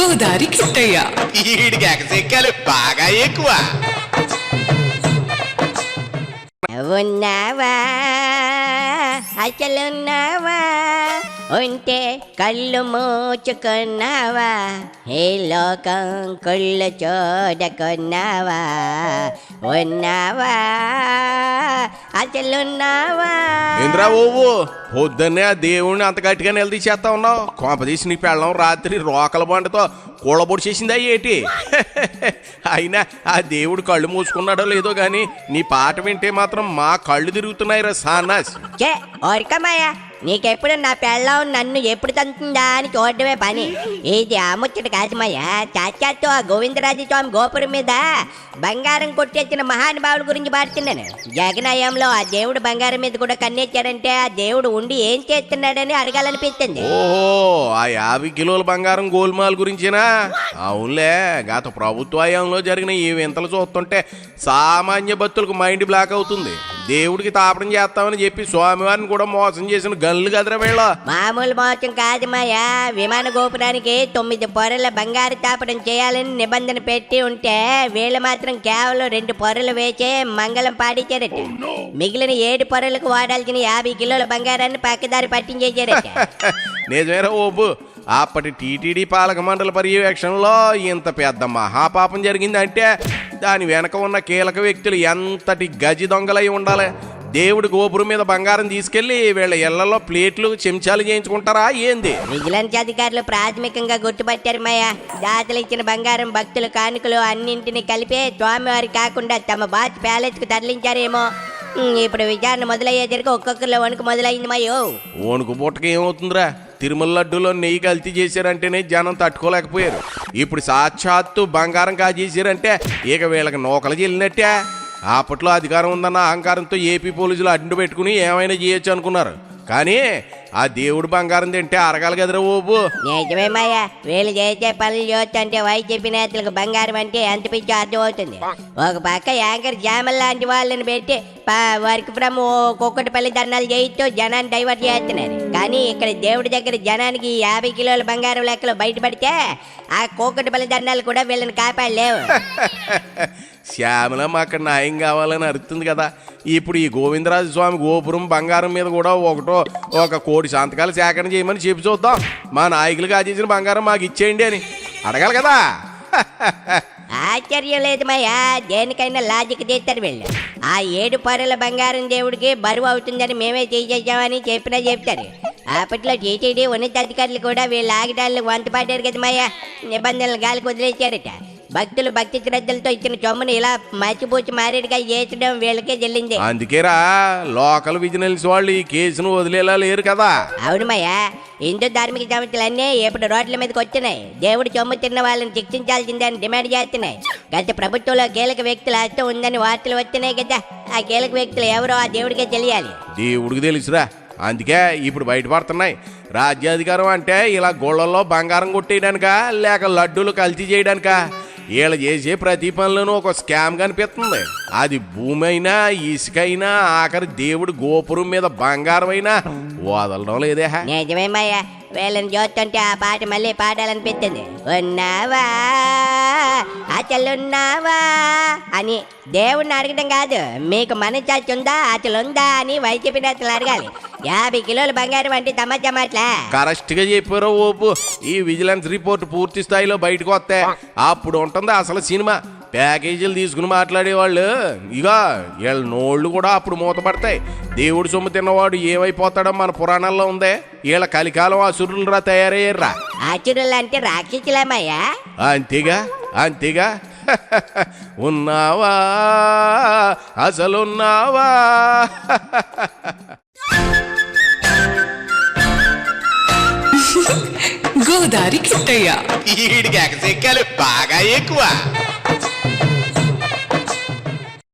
గోదారి కిట్టయ్య. ఈడికి ఎగసెక్కాలి బాగా ఎక్కువ. ఉన్నావా అసలున్నావా ఉంటే కళ్ళు మూచుకున్నావా ఈ లోకం కుళ్ళు చూడకున్నావా ఉన్నావా అసలున్నావా? ఏంద్రా ఓవు పొద్దున్నే ఆ దేవుణ్ణి అంత గట్టిగా నిలదీసేస్తా ఉన్నావు. కొంపదీసి నీ పెళ్ళం రాత్రి రోకల బండతో కూడబొడి చేసిందా ఏటి? అయినా ఆ దేవుడు కళ్ళు మూసుకున్నాడో లేదో గాని నీ పాట వింటే మాత్రం మా కళ్ళు తిరుగుతున్నాయి రా సానాస్. చే ఓరికమ్మాయా, నీకెప్పుడు నా పెళ్ళం నన్ను ఎప్పుడు తంతుందా అని చూడడమే పని. ఇది ఆముచ్చట కాదమయ్యా. చాచాతో ఆ గోవిందరాజు స్వామి గోపురం మీద బంగారం కొట్టేసిన మహానుభావుల గురించి పాడుతున్నాను. జగనయంలో ఆ దేవుడు బంగారం మీద కూడా కన్నేచ్చాడంటే ఆ దేవుడు ఉండి ఏం చేస్తున్నాడని అడగాలనిపిస్తుంది. ఓహో, ఆ 50 కిలోల బంగారం గోల్మాల్ గురించేనా? అవునులే, గత ప్రభుత్వ హయాంలో జరిగిన ఈ వింతలు చూస్తుంటే సామాన్య భక్తులకు మైండ్ బ్లాక్ అవుతుంది. దేవుడికి తాపడం చేస్తామని చెప్పి స్వామివారిని కూడా మోసం చేసిన గన్లు కదరా వీళ్ళ. మామూలు మోసం కాదు మాయా. విమాన గోపురానికి 9 పొరల బంగారు తాపడం చేయాలని నిబంధన పెట్టి ఉంటే వీళ్ళు మాత్రం కేవలం 2 పొరలు వేసే మంగళం పాడించారట. మిగిలిన 7 పొరలకు వాడాల్సిన 50 కిలోల బంగారాన్ని పక్కదారి పట్టించేశారట. నిజమేరా ఓపు, అప్పటి టీటీడీ పాలక మండలి పర్యవేక్షణలో ఇంత పెద్ద మహాపాపం జరిగిందంటే దాని వెనక ఉన్న కీలక వ్యక్తులు ఎంతటి గజి దొంగలై ఉండాలి. దేవుడి గోపురం మీద బంగారం తీసుకెళ్లి వీళ్ళ ఇళ్లలో ప్లేట్లు చెంచాలు చేయించుకుంటారా ఏంది? విజిలెన్స్ అధికారులు ప్రాథమికంగా గుర్తుపట్టారు మాయా. దాతలు ఇచ్చిన బంగారం, భక్తుల కానుకలు అన్నింటినీ కలిపే స్వామివారి కాకుండా తమ బాత్ ప్యాలెస్ కు తరలించారేమో. ఇప్పుడు విచారణ మొదలయ్యేసరికి ఒక్కొక్కరిలో వణుకు మొదలైంది మాయో. వణుకు పుట్టక ఏమవుతుందిరా? తిరుమల లడ్డూలో నెయ్యి కల్తీ చేశారంటేనే జనం తట్టుకోలేకపోయారు. ఇప్పుడు సాక్షాత్తు బంగారం కాజేసారంటే ఇక వీళ్ళకి నూకలు చెల్లినట్టే. అప్పట్లో అధికారం ఉందన్న అహంకారంతో ఏపీ పోలీసులు అడ్డు పెట్టుకుని ఏమైనా చేయొచ్చు అనుకున్నారు. కానీ ఆ దేవుడు బంగారం తింటే అరగాలి కదరా ఓబు. నిజమే మాయా. వీళ్ళు చేసే పనులు చూస్తుంటే వైసీపీ నేతలకు బంగారం అంటే ఎంత పిచ్చో అర్థమవుతుంది. ఒక పక్క యాంకర్ జామల్ లాంటి వాళ్ళని పెట్టి వర్క్ ఫ్రమ్ కుక్కటిపల్లి ధర్నాలు చేయిస్తూ జనాన్ని డైవర్ట్ చేస్తున్నారు. కానీ ఇక్కడ దేవుడి దగ్గర జనానికి 50 కిలోల బంగారం లెక్కలు బయటపడితే ఆ కుక్కటిపల్లి ధర్నాలు కూడా వీళ్ళని కాపాడలేవు. శ్యామలం అక్కడ న్యాయం కావాలని అరుతుంది కదా. ఇప్పుడు ఈ గోవిందరాజు స్వామి గోపురం బంగారం మీద కూడా ఒక 1 కోటి సంతకాలు సేకరణ చేయమని చెప్పి చూద్దాం. మా నాయకులు కాజేసిన బంగారం మాకు ఇచ్చేయండి అని అడగాలి కదా. ఆశ్చర్యం లేదు మాయా. దేనికైనా లాజిక్ తీస్తారు వీళ్ళు. ఆ 7 పొరల బంగారం దేవుడికి బరువు అవుతుందని మేమే చేసేసామని చెప్పినా చెప్తారు. అప్పట్లో టీటీడీ ఉన్నతాధికారులు కూడా వీళ్ళు ఆగడాలను వంతపాడారు కదా మాయా. నిబంధనలు గాలికి వదిలేశారట. భక్తులు భక్తి శ్రద్ధలతో ఇచ్చిన చొమ్మును ఇలా మచ్చిపూచి మారేడుగా చేసడం వీళ్ళకే చెల్లింది. అందుకేరా లోకల్ విజిలెన్స్ వాళ్ళు ఈ కేసును వదిలేలా లేరు కదా. అవును మాయా. హిందూ ధార్మిక సంస్థలన్నీ ఇప్పుడు రోడ్ల మీదకి వచ్చినాయి. దేవుడి చొమ్ము తిన్న వాళ్ళని శిక్షించాల్సిందని డిమాండ్ చేస్తున్నాయి. గత ప్రభుత్వంలో కీలక వ్యక్తుల హస్తం ఉందని వార్తలు వస్తున్నాయి కదా. ఆ కీలక వ్యక్తులు ఎవరో ఆ దేవుడికే తెలియాలి. దేవుడికి తెలుసురా, అందుకే ఇప్పుడు బయటపడుతున్నాయి. రాజ్యాధికారం అంటే ఇలా గోళ్లలో బంగారం కొట్టేయడానిక లేక లడ్డూలు కల్తీ చేయడానిక? వీళ్ళు చేసే ప్రతి పనులను ఒక స్కామ్ కనిపిస్తుంది. అది భూమి అయినా ఇసుక అయినా ఆఖరి దేవుడు గోపురం మీద బంగారం అయినా వదలడం లేదే. నిజమేమయ్యా. వీళ్ళని చూస్తుంటే ఆ పాట మళ్ళీ పాడాలనిపిస్తుంది. ఉన్నావా అసలున్నావా అని దేవుడిని అడగడం కాదు, మీకు మనచాచి ఉందా అసలుందా అని వైసీపీ నేతలు అడగాలి. 50 కిలోల బంగారం అంటే తమాచా మాటలా? కరెక్ట్ గా చెప్పారో ఓపు. ఈ విజిలెన్స్ రిపోర్ట్ పూర్తి స్థాయిలో బయటకు వస్తే అప్పుడు ఉంటుంది అసలు సినిమా. ప్యాకేజీలు తీసుకుని మాట్లాడేవాళ్ళు ఇక వీళ్ళ నోళ్ళు కూడా అప్పుడు మూతపడతాయి. దేవుడు సొమ్ము తిన్నవాడు ఏమైపోతాడో మన పురాణాల్లో ఉందే. వీళ్ళ కలికాలం అసురులు రా తయారయ్యారా. అసురులు అంటే రాక్షసులమయ్యా. అంతేగా అంతేగా. ఉన్నావా అసలున్నావా? గోదారి కిట్టయ్య. ఈడికి ఎగసెక్కాలి బాగా ఎక్కువ.